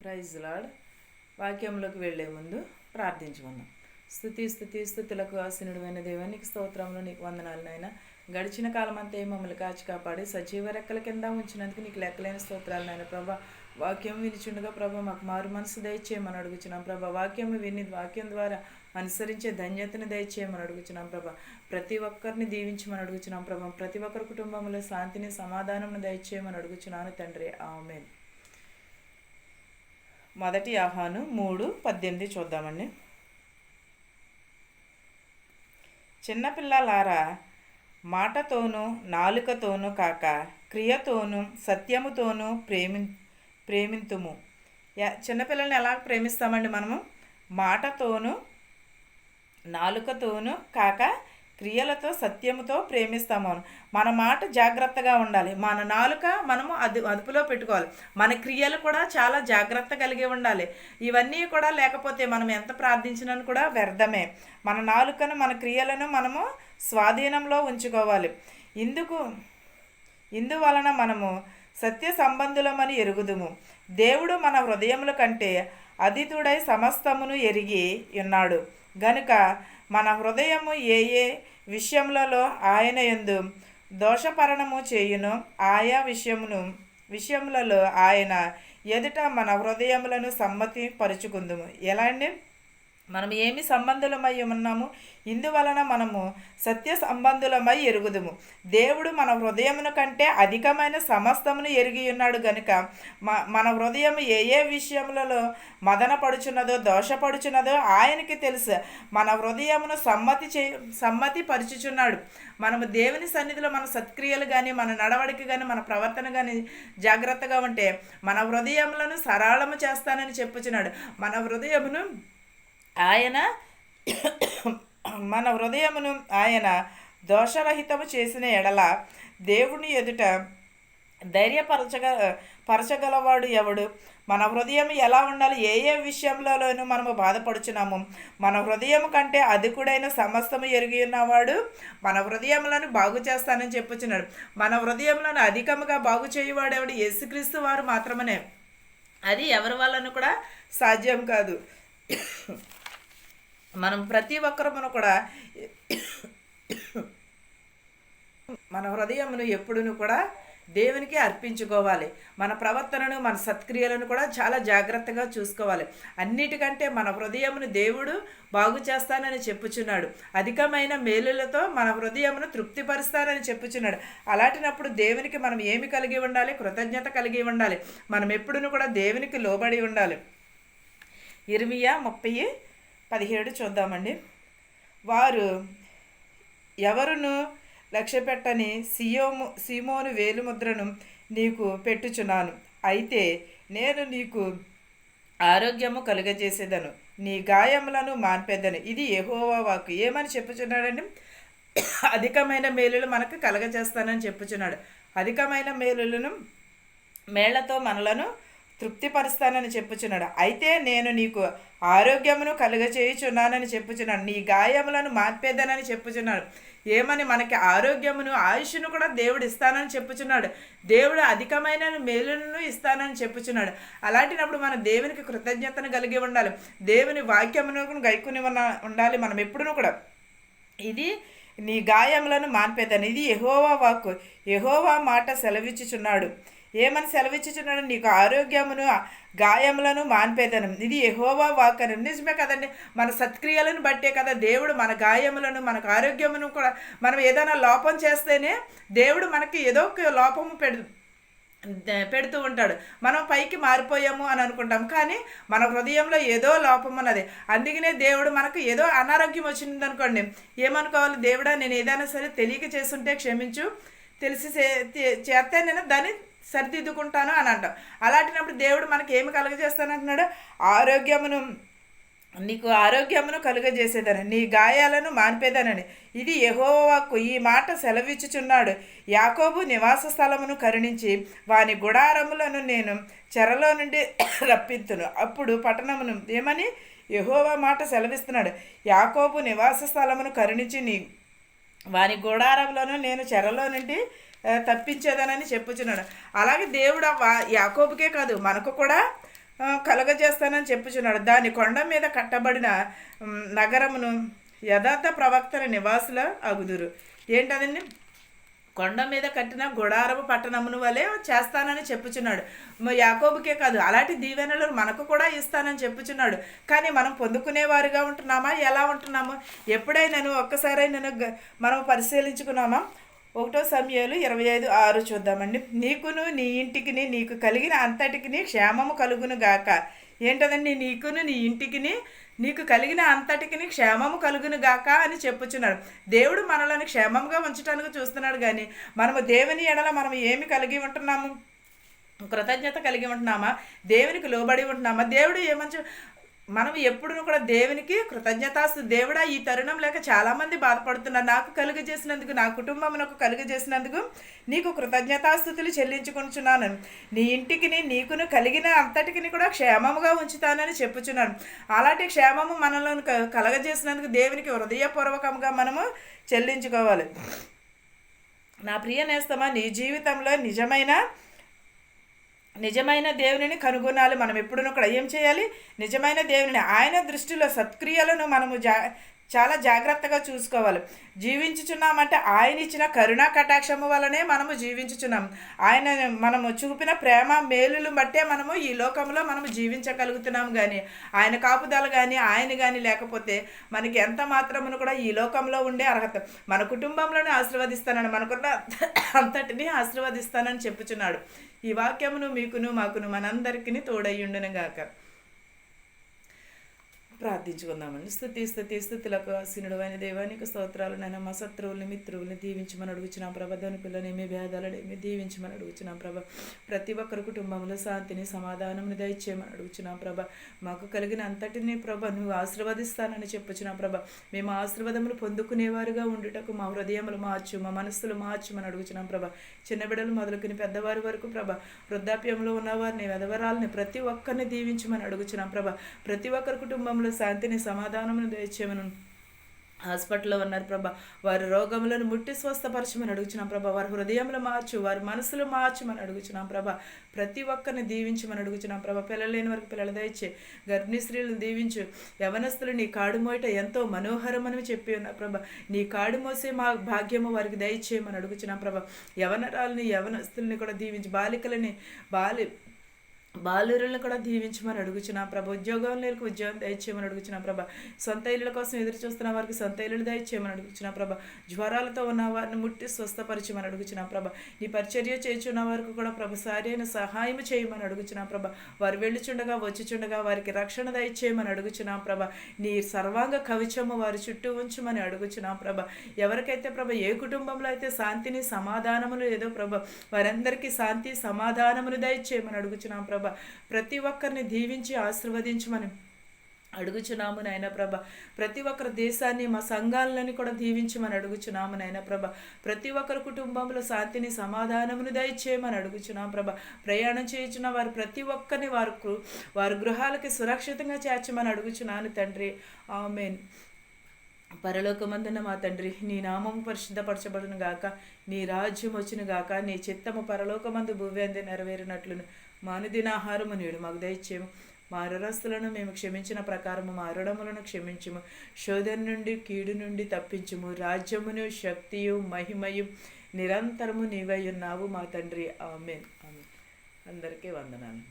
Praise lord. వాక్యంలోకి వెళ్లే ముందు ప్రార్థించుకుందాం. స్తుతులకు ఆసీనుడైన దేవానికి స్తోత్రంలో నీకు వందనాలు నాయన. గడిచిన కాలం అంతా మమ్మల్ని కాచి కాపాడి సజీవ రెక్కల కింద ఉంచినందుకు నీకు లెక్కలేని స్తోత్రాలు నాయన. ప్రభా, వాక్యం వినిచుండగా ప్రభా మాకు మారు మనసు దయచేయమని అడుగుచున్నాం ప్రభా. వాక్యం విని వాక్యం ద్వారా అనుసరించే ధన్యతను దయచేయమని అడుగుచున్నాం ప్రభా. ప్రతి ఒక్కరిని దీవించమని అడుగుచున్నాం ప్రభా. ప్రతి ఒక్కరి కుటుంబంలో శాంతిని సమాధానం దయచేయమని అడుగుచున్నాను తండ్రి. ఆమేన్. మొదటి యోహాను 3:18 చూద్దామండి. చిన్నపిల్లలారా, మాటతోనూ నాలుకతోనూ కాక క్రియతోనూ సత్యముతోనూ ప్రేమింతుము. చిన్నపిల్లల్ని ఎలా ప్రేమిస్తామండి మనము? మాటతోనూ నాలుకతోనూ కాక క్రియలతో సత్యముతో ప్రేమిస్తాము. మన మాట జాగ్రత్తగా ఉండాలి. మన నాలుక మనము అదుపులో పెట్టుకోవాలి. మన క్రియలు కూడా చాలా జాగ్రత్త కలిగి ఉండాలి. ఇవన్నీ కూడా లేకపోతే మనం ఎంత ప్రార్థించినా కూడా వ్యర్థమే. మన నాలుకను మన క్రియలను మనము స్వాధీనంలో ఉంచుకోవాలి. ఇందువలన మనము సత్య సంబంధులమని ఎరుగుదుము. దేవుడు మన హృదయముల కంటే అతీతుడై సమస్తమును ఎరిగి ఉన్నాడు గనుక మన హృదయము ఏ విషయములలో ఆయన యందు దోషపరణము చేయును ఆయా విషయములలో ఆయన ఎదుట మన హృదయములను సమ్మతి పరుచుకుందుము. ఎలా అండి? మనం ఏమి సంబంధులమై ఉన్నాము? ఇందువలన మనము సత్య సంబంధులమై ఎరుగుదుము. దేవుడు మన హృదయమును కంటే అధికమైన సమస్తమును ఎరిగి ఉన్నాడు గనుక మన హృదయం ఏ విషయములలో మదన పడుచున్నదో దోషపడుచున్నదో ఆయనకి తెలుసు. మన హృదయమును సమ్మతి పరుచుచున్నాడు. మనము దేవుని సన్నిధిలో మన సత్క్రియలు కానీ మన నడవడిక కానీ మన ప్రవర్తన కానీ జాగ్రత్తగా ఉంటే మన హృదయములను సరళము చేస్తానని చెప్పుచున్నాడు. మన హృదయమును ఆయన దోషరహితము చేసిన ఎడల దేవుని ఎదుట పరచగలవాడు ఎవడు? మన హృదయం ఎలా ఉండాలి? ఏ విషయంలోనూ మనము బాధపడుచున్నాము. మన హృదయం కంటే అధికుడైన సమస్తము ఎరిగి ఉన్నవాడు మన హృదయములను బాగు చేస్తానని చెప్పుచున్నాడు. మన హృదయములను అధికముగా బాగు చేయువాడు ఎవడు? యేసుక్రీస్తు వారు మాత్రమే. అది ఎవరి వలన కూడా సాధ్యం కాదు. మనం ప్రతి ఒక్కరమును కూడా మన హృదయమును ఎప్పుడును కూడా దేవునికి అర్పించుకోవాలి. మన ప్రవర్తనను మన సత్క్రియలను కూడా చాలా జాగ్రత్తగా చూసుకోవాలి. అన్నిటికంటే మన హృదయమును దేవుడు బాగు చేస్తానని చెప్పుచున్నాడు. అధికమైన మేలులతో మన హృదయమును తృప్తిపరుస్తానని చెప్పుచున్నాడు. అలాంటినప్పుడు దేవునికి మనం ఏమి కలిగి ఉండాలి? కృతజ్ఞత కలిగి ఉండాలి. మనం ఎప్పుడును కూడా దేవునికి లోబడి ఉండాలి. ఇర్మియా 30:17 చూద్దామండి. వారు ఎవరును లక్ష్యపెట్టని సీమోను వేలుముద్రను నీకు పెట్టుచున్నాను. అయితే నేను నీకు ఆరోగ్యము కలుగజేసేదను, నీ గాయములను మాన్పేదను. ఇది యెహోవా వాక్కు. ఏమని చెప్పుచున్నాడండి? అధికమైన మేలులు మనకు కలగజేస్తానని చెప్పుచున్నాడు. అధికమైన మేళ్లతో మనలను తృప్తిపరుస్తానని చెప్పుచున్నాడు. అయితే నేను నీకు ఆరోగ్యమును కలుగచేయుచున్నానని చెప్పుచున్నాడు, నీ గాయములను మాన్పేదనని చెప్పుచున్నాడు. ఏమని? మనకి ఆరోగ్యమును ఆయుష్ను కూడా దేవుడు ఇస్తానని చెప్పుచున్నాడు. దేవుడు అధికమైన మేలులను ఇస్తానని చెప్పుచున్నాడు. అలాంటినప్పుడు మనం దేవునికి కృతజ్ఞతను కలిగి ఉండాలి. దేవుని వాక్యమును గైకుని ఉండాలి. మనం ఎప్పుడూ కూడా ఇది నీ గాయములను మాన్పేదని. ఇది యెహోవా వాక్కు. యెహోవా మాట సెలవిచ్చుచున్నాడు. ఏమని సెలవిచ్చుచున్నాడు? నీకు ఆరోగ్యమును గాయములను మాన్పేదను. ఇది యెహోవా వాక్కు. నిజమే కదండి. మన సత్క్రియలను బట్టే కదా దేవుడు మన గాయములను మనకు ఆరోగ్యమును కూడా, మనం ఏదైనా లోపం చేస్తేనే దేవుడు మనకి ఏదో ఒక లోపము పెడుతూ ఉంటాడు. మనం పైకి మారిపోయాము అని అనుకుంటాం, కానీ మన హృదయంలో ఏదో లోపం ఉన్నది. అందుకనే దేవుడు మనకు ఏదో అనారోగ్యం వచ్చింది అనుకోండి, ఏమనుకోవాలి? దేవుడా, నేను ఏదైనా సరే తెలియక చేస్తుంటే క్షమించు, తెలిసి చేస్తే నేను దాన్ని సరిదిద్దుకుంటాను అని అంటాం. అలాంటినప్పుడు దేవుడు మనకి ఏమి కలుగజేస్తానంటున్నాడు? నీకు ఆరోగ్యమును కలుగజేసేదని, నీ గాయాలను మాన్పేదనని. ఇది యెహోవా వాక్కు. ఈ మాట సెలవిచ్చుచున్నాడు. యాకోబు నివాస స్థలమును కరుణించి వాని గుడారములను నేను చెరలో నుండి రప్పింతును. అప్పుడు పట్టణమును ఏమని యెహోవా మాట సెలవిస్తున్నాడు. యాకోబు నివాస స్థలమును కరుణించి వాని గుడారములను నేను చెరలో నుండి తప్పించేదనని చెప్పుచున్నాడు. అలాగే దేవుడు యాకోబుకే కాదు మనకు కూడా కలగజేస్తానని చెప్పుచున్నాడు. దాని కొండ మీద కట్టబడిన నగరమును యథార్థ ప్రవక్తల నివాసుల అగుదురు. ఏంటదండి? కొండ మీద కట్టిన గుడారము పట్టణమును వలె చేస్తానని చెప్పుచున్నాడు. యాకోబుకే కాదు, అలాంటి దీవెనలు మనకు కూడా ఇస్తానని చెప్పుచున్నాడు. కానీ మనం పొందుకునేవారుగా ఉంటున్నామా? ఎలా ఉంటున్నాము? ఎప్పుడైనాను ఒక్కసారైనా మనం పరిశీలించుకున్నామా? 1 సమూయేలు 25:6 చూద్దామండి. నీకును నీ ఇంటికిని నీకు కలిగిన అంతటికి క్షేమము కలుగును గాక. ఏంటదండి? నీకును నీ ఇంటికిని నీకు కలిగిన అంతటికి క్షేమము కలుగును గాక అని చెప్పుచున్నాడు. దేవుడు మనల్ని క్షేమంగా ఉంచడానికి చూస్తున్నాడు. కానీ మనము దేవుని ఎడల మనం ఏమి కలిగి ఉంటున్నాము? కృతజ్ఞత కలిగి ఉంటున్నామా? దేవునికి లోబడి ఉంటున్నామా? దేవుడు ఏమంచు మనం ఎప్పుడూ కూడా దేవునికి కృతజ్ఞతాస్తు. దేవుడా, ఈ తరుణం లేక చాలామంది బాధపడుతున్నారు. నాకు కలుగజేసినందుకు, నా కుటుంబమునకు కలుగజేసినందుకు నీకు కృతజ్ఞతాస్తుతులు చెల్లించుకుంటున్నాను. నీ ఇంటికి నీకును కలిగిన అంతటికి కూడా క్షేమముగా ఉంచుతానని చెప్పుచున్నాను. అలాంటి క్షేమము మనలో కలగజేసినందుకు దేవునికి హృదయపూర్వకంగా మనము చెల్లించుకోవాలి. నా ప్రియ నేస్తమా, నీ జీవితంలో నిజమైన దేవునిని కనుగొనాలి. మనం ఎప్పుడూ కూడా ఏం చేయాలి? నిజమైన దేవుని, ఆయన దృష్టిలో సత్క్రియలను మనము చాలా జాగ్రత్తగా చూసుకోవాలి. జీవించుచున్నామంటే ఆయన ఇచ్చిన కరుణా కటాక్షము వలనే మనము జీవించుచున్నాం. ఆయన మనము చూపిన ప్రేమ మేలులు బట్టే మనము ఈ లోకంలో మనము జీవించగలుగుతున్నాం. కానీ ఆయన కాపుదల కానీ ఆయన కానీ లేకపోతే మనకి ఎంత మాత్రమును కూడా ఈ లోకంలో ఉండే అర్హత. మన కుటుంబంలోనే ఆశీర్వదిస్తానని, మనకున్న అంతటిని ఆశీర్వదిస్తానని చెప్పుచున్నాడు. ఈ వాక్యమును మీకును మాకును మనందరికీ తోడయ్యుండును గాక. ప్రార్థించుకుందామండి. స్థుతులకు ఆసీనుడు అయిన దేవానికి స్తోత్రాలు. నైనా మా శత్రువుల్ని మిత్రువుల్ని దీవించమని అడుగుచున్నాం ప్రభ. దాని పిల్లనేమి భేదాలనేమి దీవించమని అడుగుచున్నాం ప్రభ. ప్రతి ఒక్కరి కుటుంబంలో శాంతిని సమాధానముని దయచేయమని అడుగుచున్నాం ప్రభ. మాకు కలిగిన అంతటిని ప్రభ నువ్వు ఆశీర్వదిస్తానని చెప్పుచున్నాం ప్రభ. మేము ఆశీర్వాదములు పొందుకునేవారుగా ఉండుటకు మా హృదయములు మార్చు, మా మనస్సులు మార్చమని అడుగుచున్నాం ప్రభ. చిన్న బిడ్డలు మొదలుకుని పెద్దవారి వరకు ప్రభ, వృద్ధాప్యంలో ఉన్నవారిని, వెధవరాలని ప్రతి ఒక్కరిని దీవించమని అడుగుచున్నాం ప్రభ. ప్రతి ఒక్కరి కుటుంబంలో శాంతిని సమాధానమును దయచేయమను. హాస్పిటల్లో ఉన్నారు ప్రభా, వారి రోగములను ముట్టి స్వస్థపరచమని అడుగుచున్నాం ప్రభా. వారి హృదయములు మార్చు, వారి మనసులు మార్చమని అడుగుచున్నాం ప్రభా. ప్రతి ఒక్కరిని దీవించమని అడుగుచున్నాం ప్రభా. పిల్లలు లేని వారికి పిల్లలు దయచే, గర్భిణీ స్త్రీలను దీవించు. యవనస్తులు నీ కాడు మోయట ఎంతో మనోహరమని చెప్పి ఉన్నా ప్రభా. నీ కాడు మోసే మా భాగ్యము వారికి దయచేయమని అడుగుచున్నాం ప్రభా. యవనరాలని యవనస్తుల్ని కూడా దీవించి, బాలికలని బాలురులను కూడా దీవించమని అడుగుచున్నాం ప్రభా. ఉద్యోగంలోకి ఉద్యోగం దయచేయమని అడుగుచున్నాం ప్రభా. సొంత ఇళ్ళ కోసం ఎదురు చూస్తున్న వారికి సొంత ఇళ్ళు దయచేయమని అడుగుచున్నాం ప్రభా. జ్వరాలతో ఉన్న వారిని ముట్టి స్వస్థపరచమని అడుగుచున్నాం ప్రభా. నీ పరిచర్య చేయుచున్న వారికి కూడా ప్రభు సరైన సహాయం చేయమని అడుగుచున్నాం ప్రభా. వారు వెళ్ళుచుండగా వచ్చుచుండగా వారికి రక్షణ దయచేయమని అడుగుచున్నాం ప్రభా. నీ సర్వాంగ కవచము వారి చుట్టూ ఉంచమని అడుగుచున్నాం ప్రభా. ఎవరికైతే ప్రభా ఏ కుటుంబంలో అయితే శాంతిని సమాధానములు ఏదో ప్రభా, వారందరికీ శాంతి సమాధానములు దయచేయమని అడుగుచున్నాం ప్రభా. ప్రతి ఒక్కరిని దీవించి ఆశీర్వదించమని అడుగుచున్నాము నాయన ప్రభ. ప్రతి ఒక్కరి దేశాన్ని, మా సంఘాలని కూడా దీవించమని అడుగుచున్నాము నాయన ప్రభ. ప్రతి ఒక్కరి కుటుంబంలో శాంతిని సమాధానమును దయచేయమని అడుగుచున్నాం ప్రభ. ప్రయాణం చేయుచున్న వారు ప్రతి ఒక్కరిని వారి గృహాలకి సురక్షితంగా చేర్చమని అడుగుచున్నాను తండ్రి. ఆమేన్. పరలోకమందున మా తండ్రి, నీ నామము పరిశుద్ధపరచబడును గాక, నీ రాజ్యం వచ్చును గాక, నీ చిత్తము పరలోకమందు భూవేందు నెరవేరినట్లును మా అనుదినాహారము నేడు మాకు దయచేయము. మా రుణస్తులను మేము క్షమించిన ప్రకారము మా రుణములను క్షమించుము. శోధన నుండి కీడు నుండి తప్పించుము. రాజ్యమును శక్తియు మహిమయు నిరంతరము నీవై ఉన్నావు మా తండ్రి. ఆమేన్. ఆమేన్. అందరికీ వందనాలు.